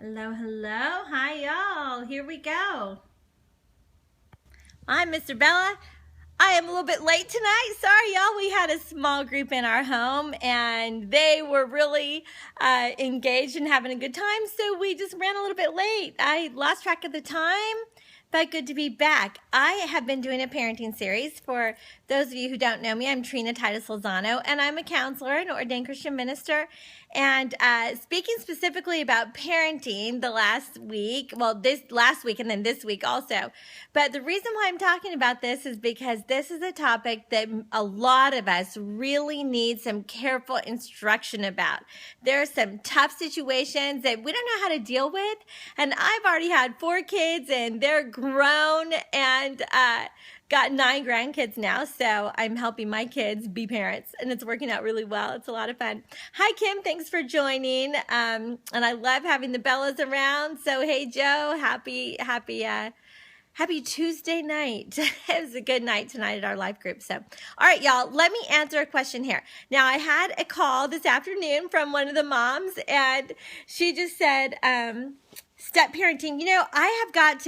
Hello, hello. Hi, y'all. Here we go. I'm Mr. Bella. I am a little bit late tonight. Sorry, y'all. We had a small group in our home and they were really engaged and having a good time. So we just ran a little bit late. I lost track of the time, but good to be back. I have been doing a parenting series. For those of you who don't know me, I'm Trina Titus Lozano, and I'm a counselor and ordained Christian minister. And speaking specifically about parenting the last week, this last week and then this week also. But the reason why I'm talking about this is because this is a topic that a lot of us really need some careful instruction about. There are some tough situations that we don't know how to deal with. And I've already had 4 kids and they're grown and got 9 grandkids now, so I'm helping my kids be parents, and it's working out really well. It's a lot of fun. Hi, Kim. Thanks for joining. And I love having the Bellas around. So, hey, Joe. Happy Tuesday night. It was a good night tonight at our life group. So, all right, y'all, let me answer a question here. Now, I had a call this afternoon from one of the moms, and she just said, step parenting. I've got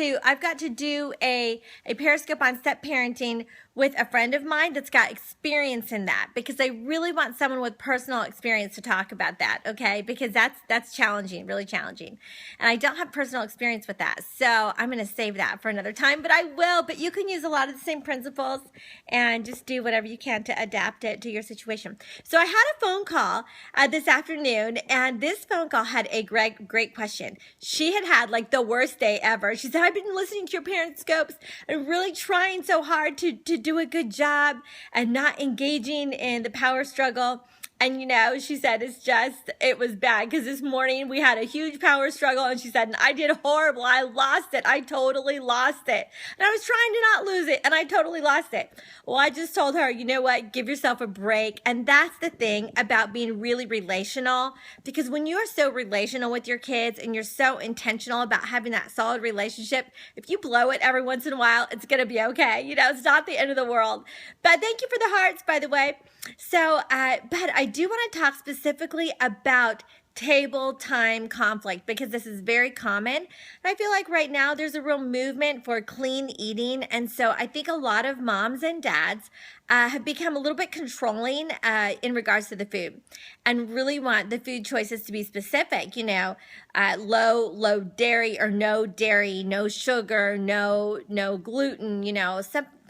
to do a Periscope on step parenting with a friend of mine that's got experience in that, because I really want someone with personal experience to talk about that, okay? Because that's challenging, really challenging. And I don't have personal experience with that. So I'm going to save that for another time, but I will. But you can use a lot of the same principles and just do whatever you can to adapt it to your situation. So I had a phone call this afternoon, and this phone call had a great question. She had like the worst day ever. She said, I've been listening to your Periscopes and really trying so hard to do a good job and not engaging in the power struggle. And, she said it was bad because this morning we had a huge power struggle, and she said, and I did horrible. I lost it. I totally lost it. And I was trying to not lose it, and I totally lost it. Well, I just told her, you know what? Give yourself a break. And that's the thing about being really relational, because when you are so relational with your kids and you're so intentional about having that solid relationship, if you blow it every once in a while, it's going to be okay. It's not the end of the world. But thank you for the hearts, by the way. So, but I do want to talk specifically about table time conflict, because this is very common. And I feel like right now there's a real movement for clean eating. And so I think a lot of moms and dads have become a little bit controlling in regards to the food, and really want the food choices to be specific, low dairy or no dairy, no sugar, no gluten,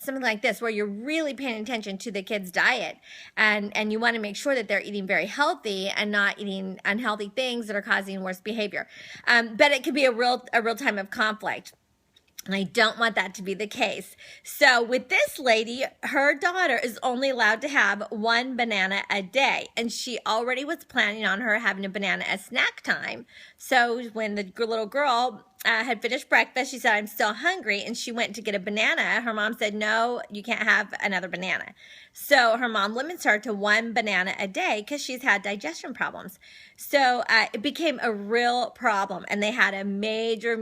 something like this, where you're really paying attention to the kids' diet, and you want to make sure that they're eating very healthy and not eating unhealthy things that are causing worse behavior. But it could be a real time of conflict. And I don't want that to be the case. So with this lady, her daughter is only allowed to have 1 banana a day. And she already was planning on her having a banana at snack time. So when the little girl had finished breakfast, she said, I'm still hungry. And she went to get a banana. Her mom said, no, you can't have another banana. So her mom limits her to 1 banana a day because she's had digestion problems. So it became a real problem, and they had a major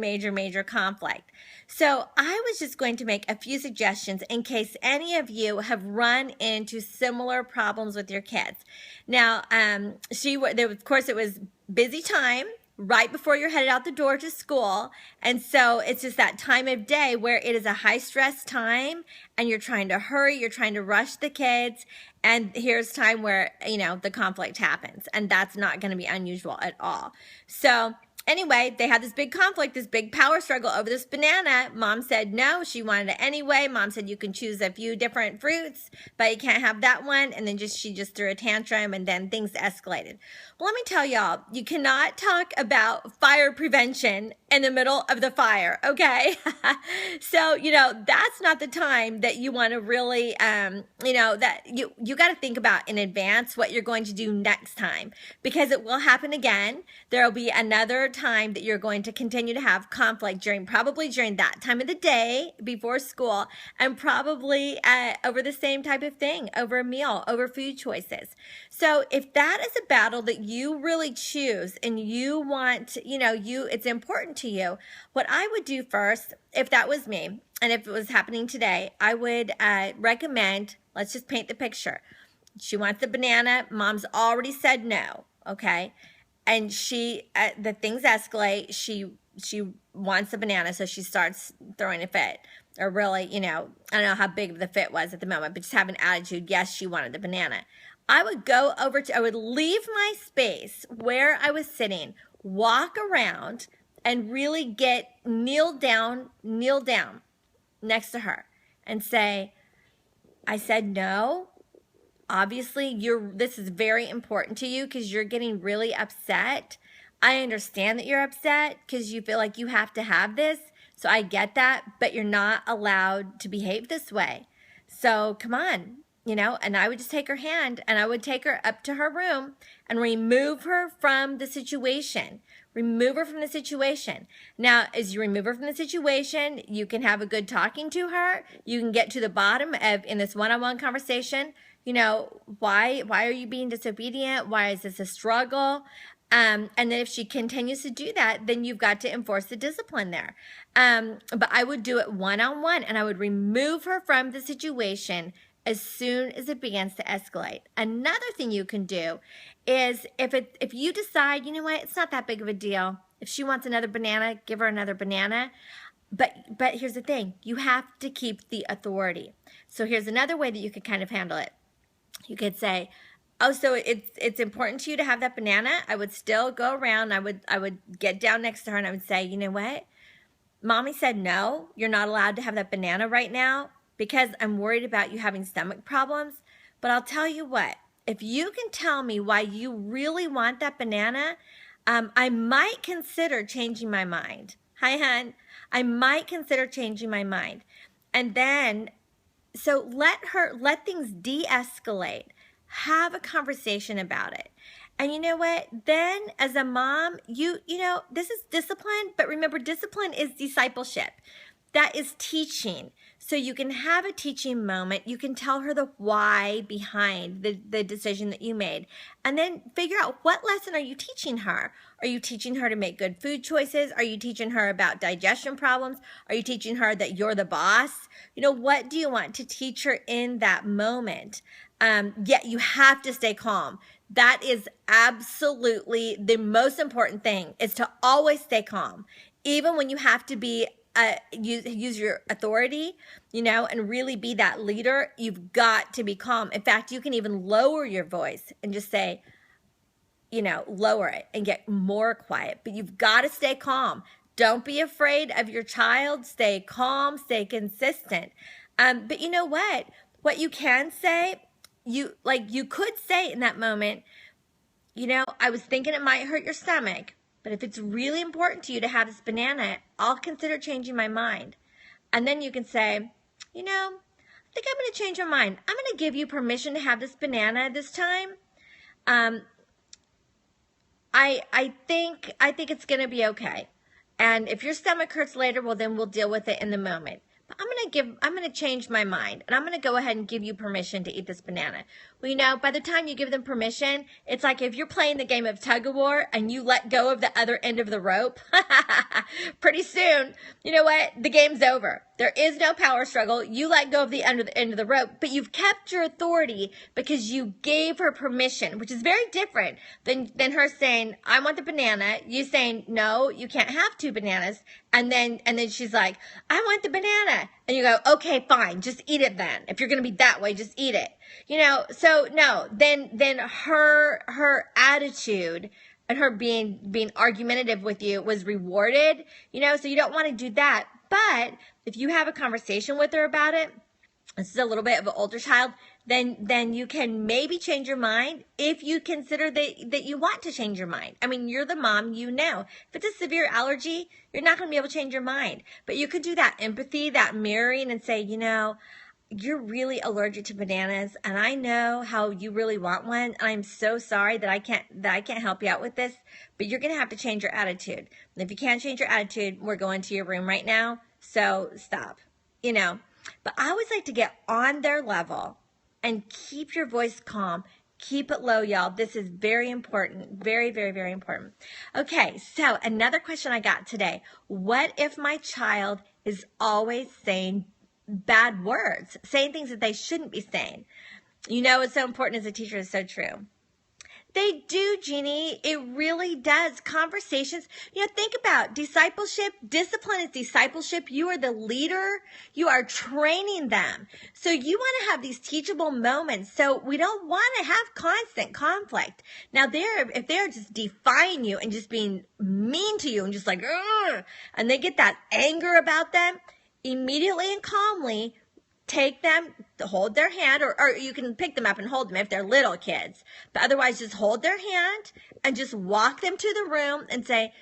conflict. So I was just going to make a few suggestions in case any of you have run into similar problems with your kids. Now, of course, it was busy time right before you're headed out the door to school. And so it's just that time of day where it is a high stress time, and you're trying to hurry, you're trying to rush the kids. And here's time where, the conflict happens, and that's not going to be unusual at all. So anyway, they had this big conflict, this big power struggle over this banana. Mom said no, she wanted it anyway. Mom said you can choose a few different fruits, but you can't have that one. And then she just threw a tantrum, and then things escalated. Well, let me tell y'all, you cannot talk about fire prevention in the middle of the fire, okay? So, that's not the time that you want to really, that you got to think about in advance what you're going to do next time, because it will happen again. There will be another time that you're going to continue to have conflict probably during that time of the day before school, and probably over the same type of thing, over a meal, over food choices. So if that is a battle that you really choose and you want, it's important to you, what I would do first, if that was me, and if it was happening today, I would recommend, let's just paint the picture. She wants the banana. Mom's already said no, okay? and she, the things escalate. She wants a banana, so she starts throwing a fit, or really, I don't know how big the fit was at the moment, but just have an attitude. Yes, she wanted the banana. I would leave my space where I was sitting, walk around, and really kneel down next to her and say, I said no. Obviously, this is very important to you because you're getting really upset. I understand that you're upset because you feel like you have to have this. So I get that, but you're not allowed to behave this way. So come on, and I would just take her hand and I would take her up to her room and remove her from the situation. Remove her from the situation. Now, as you remove her from the situation, you can have a good talking to her. You can get to the bottom of, in this one-on-one conversation, why are you being disobedient? Why is this a struggle? And then if she continues to do that, then you've got to enforce the discipline there. But I would do it one-on-one, and I would remove her from the situation as soon as it begins to escalate. Another thing you can do is if you decide, you know what, it's not that big of a deal. If she wants another banana, give her another banana. But here's the thing, you have to keep the authority. So here's another way that you could kind of handle it. You could say, oh, so it's important to you to have that banana. I would still go around. I would get down next to her and I would say, you know what? Mommy said no, you're not allowed to have that banana right now because I'm worried about you having stomach problems. But I'll tell you what, if you can tell me why you really want that banana, I might consider changing my mind. Hi, hon. I might consider changing my mind. And then, so let things de-escalate. Have a conversation about it. And you know what? Then as a mom, this is discipline, but remember, discipline is discipleship. That is teaching. So you can have a teaching moment. You can tell her the why behind the decision that you made. And then figure out, what lesson are you teaching her? Are you teaching her to make good food choices? Are you teaching her about digestion problems? Are you teaching her that you're the boss? What do you want to teach her in that moment? Yet you have to stay calm. That is absolutely the most important thing, is to always stay calm. Even when you have to be use your authority, and really be that leader, you've got to be calm. In fact, you can even lower your voice and just say, lower it and get more quiet. But you've got to stay calm. Don't be afraid of your child. Stay calm, stay consistent. But you know what? What you can say, you could say in that moment, I was thinking it might hurt your stomach, but if it's really important to you to have this banana, I'll consider changing my mind. And then you can say, I think I'm going to change my mind. I'm going to give you permission to have this banana this time. I think it's going to be okay. And if your stomach hurts later, well, then we'll deal with it in the moment. But I'm going to change my mind, and I'm going to go ahead and give you permission to eat this banana. Well, by the time you give them permission, it's like if you're playing the game of tug of war and you let go of the other end of the rope, pretty soon, you know what? The game's over. There is no power struggle. You let go of the end of the rope, but you've kept your authority because you gave her permission, which is very different than her saying, I want the banana. You saying, no, you can't have two bananas. And then she's like, I want the banana. And you go, okay, fine, just eat it then. If you're going to be that way, just eat it. So no, then her attitude and her being argumentative with you was rewarded, so you don't want to do that. But if you have a conversation with her about it, this is a little bit of an older child, then you can maybe change your mind if you consider that you want to change your mind. I mean, you're the mom, If it's a severe allergy, you're not going to be able to change your mind. But you could do that empathy, that mirroring, and say, you're really allergic to bananas, and I know how you really want one. And I'm so sorry that I can't help you out with this, but you're going to have to change your attitude. And if you can't change your attitude, we're going to your room right now. So stop, But I always like to get on their level and keep your voice calm. Keep it low, y'all. This is very important. Very, very, very important. Okay, so another question I got today. What if my child is always saying bad words, saying things that they shouldn't be saying? It's so important as a teacher. It's so true. They do, Jeannie. It really does. Conversations, think about discipleship. Discipline is discipleship. You are the leader. You are training them. So you want to have these teachable moments. So we don't want to have constant conflict. Now, if they're just defying you and just being mean to you and just like, ugh, and they get that anger about them, immediately and calmly take them, hold their hand, or you can pick them up and hold them if they're little kids. But otherwise, just hold their hand and just walk them to the room and say,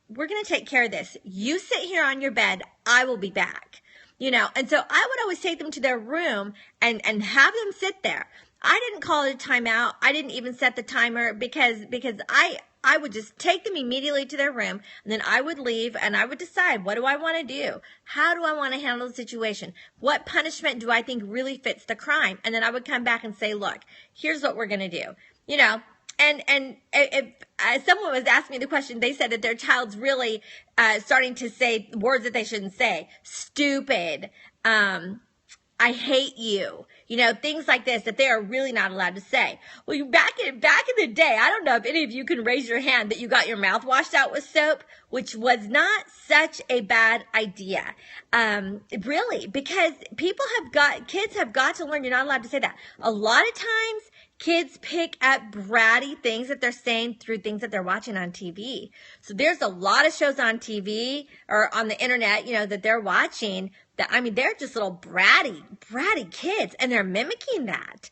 we're going to take care of this. You sit here on your bed. I will be back. And so I would always take them to their room and have them sit there. I didn't call it a timeout. I didn't even set the timer because I would just take them immediately to their room, and then I would leave and I would decide, what do I want to do? How do I want to handle the situation? What punishment do I think really fits the crime? And then I would come back and say, look, here's what we're going to do. And if someone was asking me the question, they said that their child's really starting to say words that they shouldn't say. Stupid. I hate you. Things like this that they are really not allowed to say. Well, back in the day, I don't know if any of you can raise your hand that you got your mouth washed out with soap, which was not such a bad idea. Really, because kids have got to learn you're not allowed to say that. A lot of times, kids pick up bratty things that they're saying through things that they're watching on TV. So there's a lot of shows on TV or on the internet, that they're watching they're just little bratty kids, and they're mimicking that.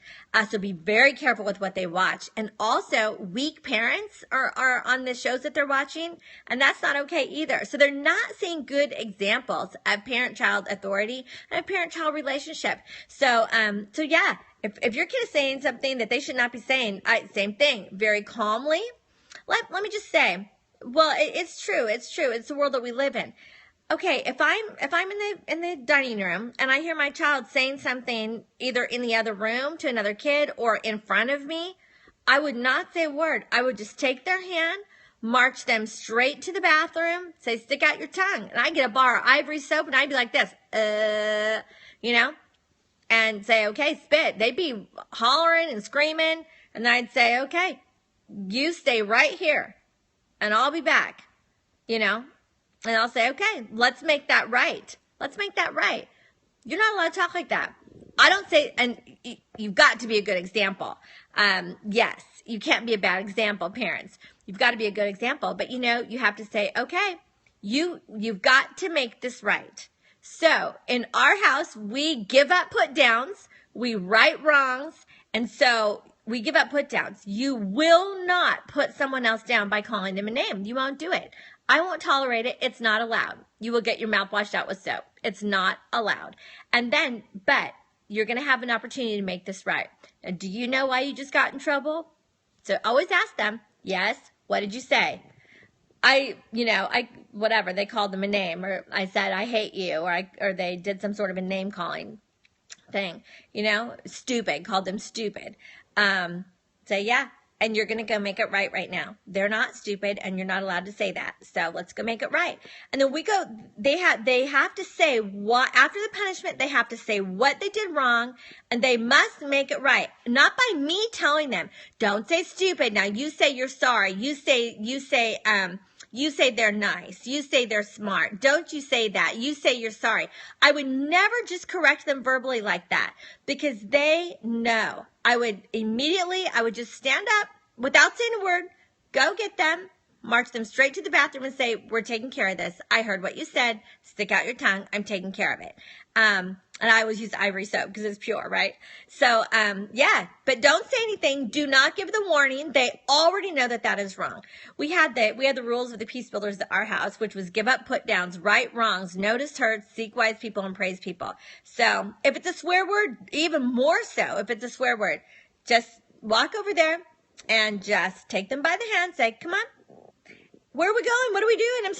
So be very careful with what they watch. And also, weak parents are on the shows that they're watching, and that's not okay either. So they're not seeing good examples of parent-child authority and a parent-child relationship. So yeah, if your kid is saying something that they should not be saying, same thing, very calmly. Let me just say, well, it's true. It's the world that we live in. Okay, if I'm in the dining room and I hear my child saying something either in the other room to another kid or in front of me, I would not say a word. I would just take their hand, march them straight to the bathroom, say, stick out your tongue. And I get a bar of ivory soap and I'd be like this, and say, okay, spit. They'd be hollering and screaming. And I'd say, okay, you stay right here and I'll be back, And I'll say, okay, let's make that right. Let's make that right. You're not allowed to talk like that. I don't say, and you've got to be a good example. Yes, you can't be a bad example, parents. You've got to be a good example. But, you have to say, okay, you've got to make this right. So in our house, we give up put downs. We right wrongs. And so we give up put downs. You will not put someone else down by calling them a name. You won't do it. I won't tolerate it. It's not allowed. You will get your mouth washed out with soap. It's not allowed. But you're going to have an opportunity to make this right. And do you know why you just got in trouble? So always ask them, yes, what did you say? Whatever, they called them a name, or I said, I hate you, or they did some sort of a name calling thing, stupid, called them stupid. Say, yeah. And you're going to go make it right now. They're not stupid, and you're not allowed to say that. So let's go make it right. And then they have to say what, after the punishment, they have to say what they did wrong, and they must make it right. Not by me telling them, don't say stupid. Now you say you're sorry. You say they're nice. You say they're smart. Don't you say that. You say you're sorry. I would never just correct them verbally like that, because they know. I would just stand up without saying a word, go get them, march them straight to the bathroom and say, we're taking care of this. I heard what you said. Stick out your tongue. I'm taking care of it. And I always use ivory soap because it's pure, right? So, yeah, but don't say anything. Do not give the warning. They already know that is wrong. We had the rules of the Peace Builders at our house, which was give up put downs, right wrongs, notice hurts, seek wise people, and praise people. So if it's a swear word, even more so, if it's a swear word, just walk over there and just take them by the hand, say, come on, where are we going? What are we doing? I'm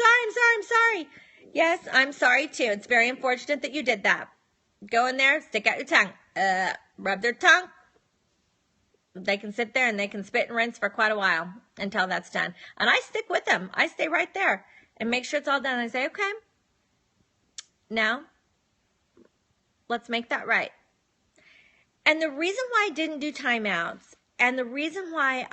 sorry. Yes, I'm sorry too. It's very unfortunate that you did that. Go in there, stick out your tongue, rub their tongue. They can sit there and they can spit and rinse for quite a while until that's done. And I stick with them. I stay right there and make sure it's all done. I say, okay, now let's make that right. And the reason why I didn't do timeouts And the reason why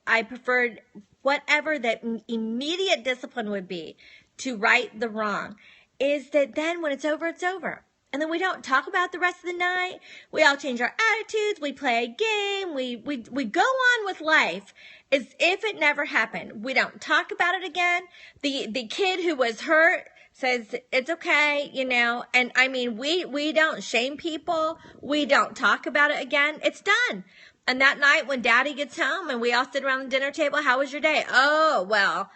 I preferred whatever that immediate discipline would be to right the wrong is that then when it's over, it's over. And then we don't talk about the rest of the night. We all change our attitudes. We play a game. We go on with life as if it never happened. We don't talk about it again. The kid who was hurt says it's okay, you know, and I mean, we don't shame people. We don't talk about it again. It's done. And that night when daddy gets home and we all sit around the dinner table, how was your day? Oh, well,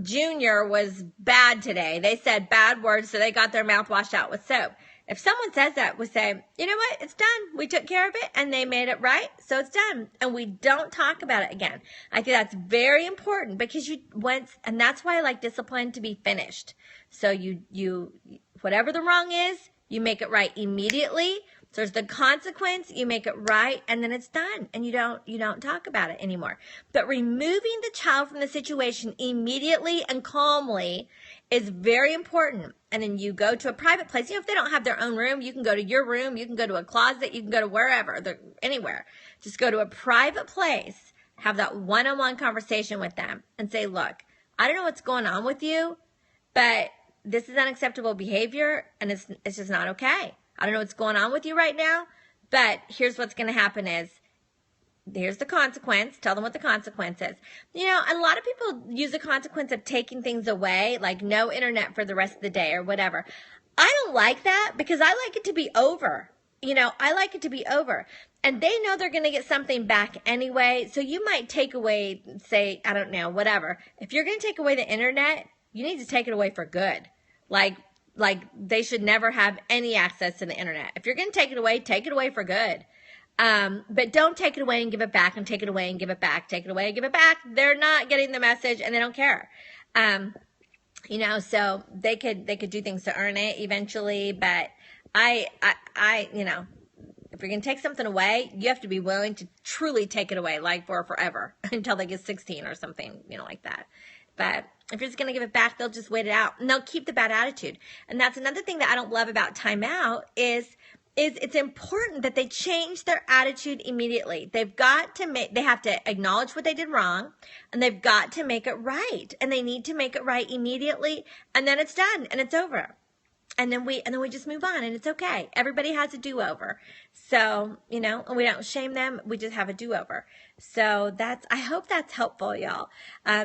Junior was bad today. They said bad words, so they got their mouth washed out with soap. If someone says that, we say, you know what? It's done. We took care of it and they made it right. So it's done. And we don't talk about it again. I think that's very important because and that's why I like discipline to be finished. So you, whatever the wrong is, you make it right immediately. So there's the consequence, you make it right, and then it's done, and you don't talk about it anymore. But removing the child from the situation immediately and calmly is very important. And then you go to a private place. You know, if they don't have their own room, you can go to your room, you can go to a closet, you can go to wherever, anywhere. Just go to a private place, have that one-on-one conversation with them, and say, look, I don't know what's going on with you, but this is unacceptable behavior, and it's just not okay. I don't know what's going on with you right now, but here's what's going to happen is, here's the consequence. Tell them what the consequence is. You know, a lot of people use the consequence of taking things away, like no internet for the rest of the day or whatever. I don't like that because I like it to be over. You know, I like it to be over. And they know they're going to get something back anyway. So you might take away, say, I don't know, whatever. If you're going to take away the internet, you need to take it away for good. Like they should never have any access to the internet. If you're going to take it away for good. But don't take it away and give it back and take it away and give it back, take it away and give it back. They're not getting the message and they don't care. You know, so they could do things to earn it eventually, but I, you know, if you're going to take something away, you have to be willing to truly take it away, like for forever until they get 16 or something, you know, like that. But if you're just going to give it back, they'll just wait it out and they'll keep the bad attitude. And that's another thing that I don't love about timeout is it's important that they change their attitude immediately. They have to acknowledge what they did wrong and they've got to make it right. And they need to make it right immediately. And then it's done and it's over. And then we just move on and it's okay. Everybody has a do-over. So, you know, and we don't shame them. We just have a do-over. So I hope that's helpful, y'all.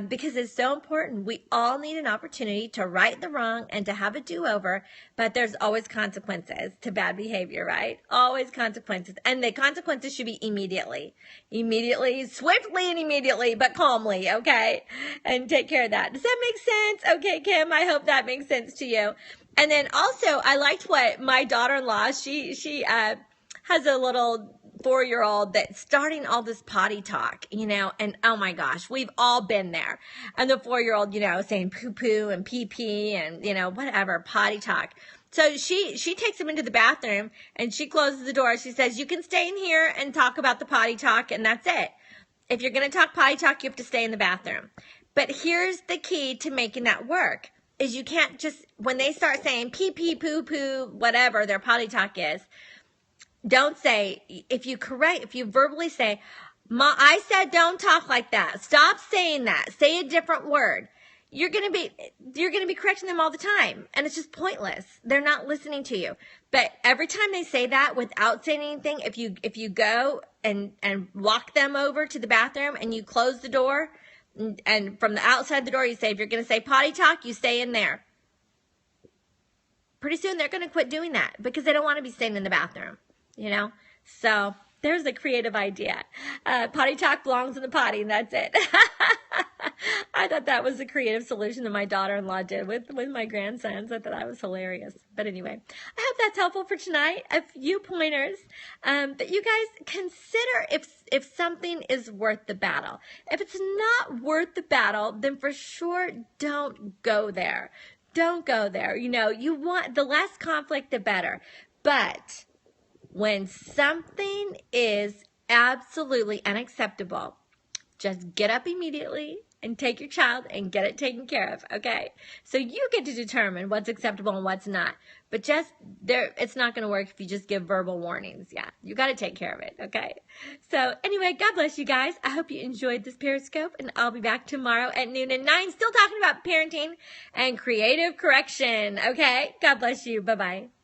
Because it's so important. We all need an opportunity to right the wrong and to have a do-over, but there's always consequences to bad behavior, right? Always consequences. And the consequences should be immediately, swiftly and immediately, but calmly, okay? And take care of that. Does that make sense? Okay, Kim, I hope that makes sense to you. And then also, I liked what my daughter-in-law, she has a little 4-year-old that's starting all this potty talk, you know, and oh my gosh, we've all been there. And the 4-year-old, you know, saying poo-poo and pee-pee and, you know, whatever, potty talk. So she takes him into the bathroom and she closes the door. She says, you can stay in here and talk about the potty talk and that's it. If you're going to talk potty talk, you have to stay in the bathroom. But here's the key to making that work. Is you can't just, when they start saying pee pee, poo poo, whatever their potty talk is, don't say, if you verbally say, Ma, I said don't talk like that. Stop saying that. Say a different word. You're going to be correcting them all the time. And it's just pointless. They're not listening to you. But every time they say that without saying anything, if you go and walk them over to the bathroom and you close the door, and from the outside the door, you say, if you're going to say potty talk, you stay in there. Pretty soon they're going to quit doing that because they don't want to be staying in the bathroom, you know? So there's a creative idea. Potty talk belongs in the potty and that's it. I thought that was a creative solution that my daughter-in-law did with my grandsons. I thought that was hilarious. But anyway, I hope that's helpful for tonight. A few pointers that you guys consider if something is worth the battle. If it's not worth the battle, then for sure don't go there. Don't go there. You know, you want the less conflict, the better. But when something is absolutely unacceptable, just get up immediately and take your child and get it taken care of, okay? So you get to determine what's acceptable and what's not. But just there, it's not going to work if you just give verbal warnings. Yeah, you got to take care of it, okay? So anyway, God bless you guys. I hope you enjoyed this Periscope, and I'll be back tomorrow at noon and 9, still talking about parenting and creative correction, okay? God bless you. Bye-bye.